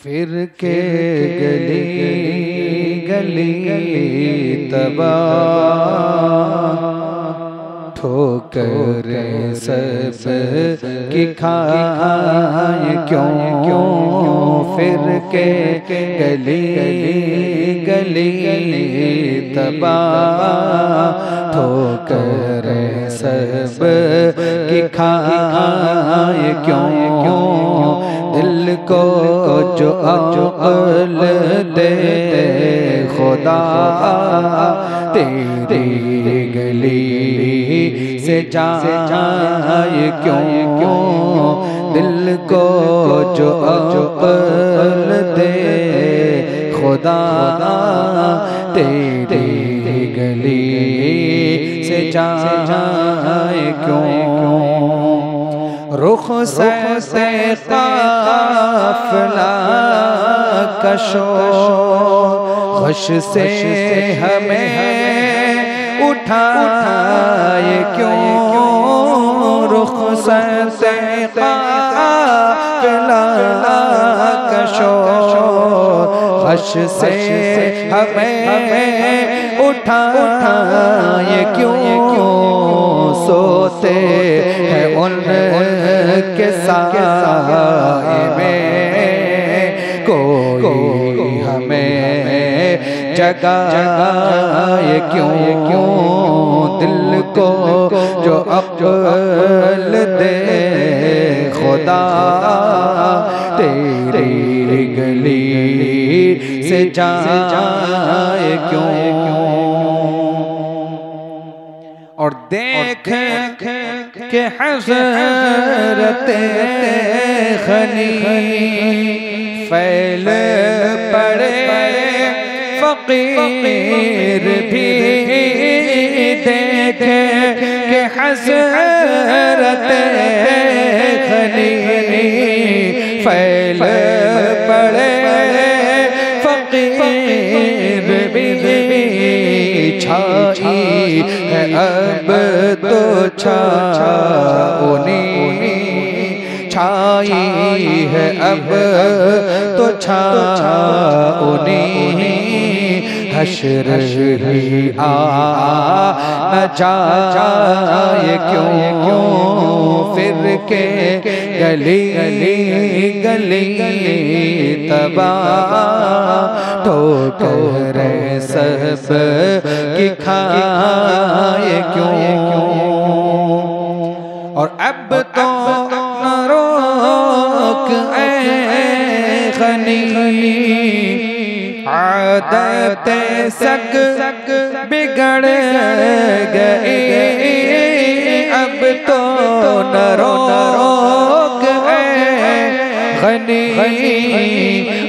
फिर के गली गली तबाह ठोकर सब की खाए क्यों। फिर के गली गली तबाह ठोकर सब की खाए क्यों। दिल को जो अक़ल दे खुदा तेरी गली से जाए क्यों। दिल को जो अक़ल दे खुदा तेरी गली से जाए क्यों। रुख से काफ़िला कशो गश से हमें उठाए क्यों। रुख से काफ़िला कशो गश से हमें उठाए क्यों। सोते हैं उनके साए में कोई हमें जगाए क्यों। दिल को जो अक़ल दे खुदा तेरी गली से जाए क्यों। और देख के हज़रत ग़नी फैल पड़े फ़क़ीर भी। देख के हज़रत ग़नी फैल पड़े फ़क़ीर भी। छाई है अब तो छाओनी छाई है अब तो छाओनी। हश्र ही आ न जाए क्यों। फिर के गली गली तबाह ठोकर सब की खाए क्यों। और अब तो न रोक ऐ ग़नी आदत सग बिगड़ गई। अब तो न रोक ऐ ग़नी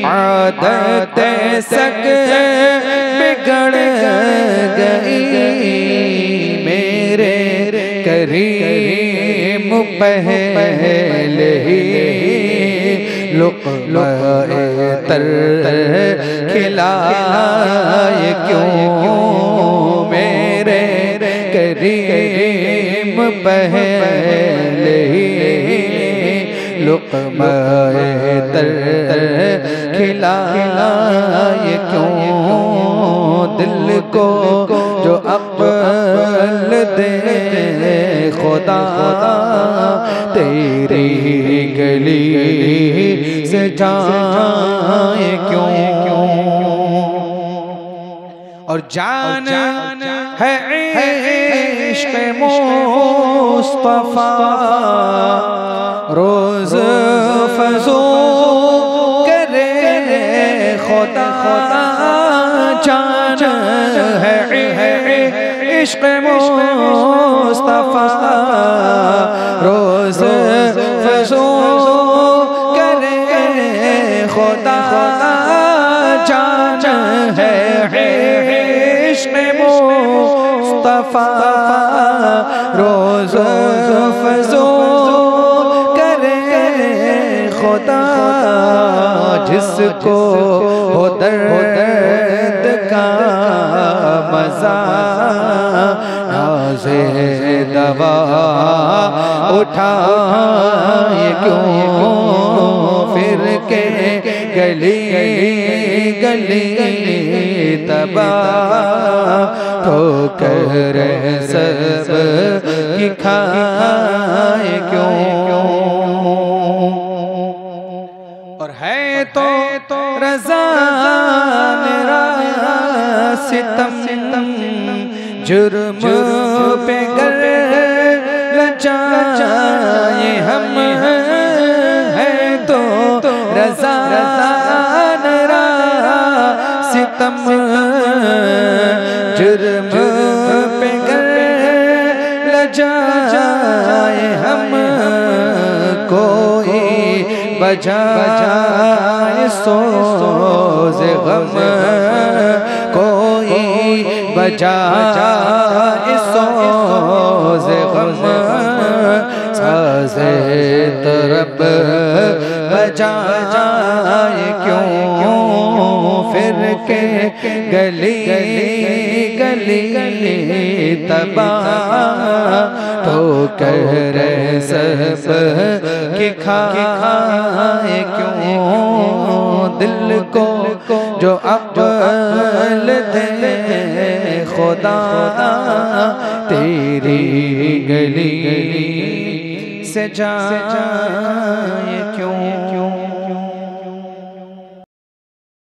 आदत सग बिगड़ गई। मेरे करीम पहले ही लुक़्मा तर खिलाए क्यों। मेरे करीम पहले ही लुक़्मा तर खिलाए क्यों। दिल को जो अक़ल दे खुदा तेरी गली से जाए क्यों। और जान है इश्क़ मुस्तफ़ा रोज़ फ़ज़ो करे खुदा। जान है इश्क़ मुस्तफ़ा रोज़ फ़ज़ो करे खुदा। जान है इश्क़ मुस्तफ़ा रोज़ फ़ज़ो करे खुदा। जिसको हो दर्द का मज़ा नाज़े दवा उठाए क्यों। फिर के गली गली तबाह ठोकर सब की खाए क्यों। और है तो रज़ा मेरा सितम जुर्म पे गर लजाए हम, है तो रज़ा मेरा सितम जुर्म पे गर लजाए हम। कोई बजाए सोज़ गम, कोई बजाए सोज़ गम। साज़े तरब बजाए क्यों, फिर के गली गली तबाह ठोकर सब की खाए क्यों। दिल को जो अक़ल दे खुदा, तेरी गली से जाए क्यों।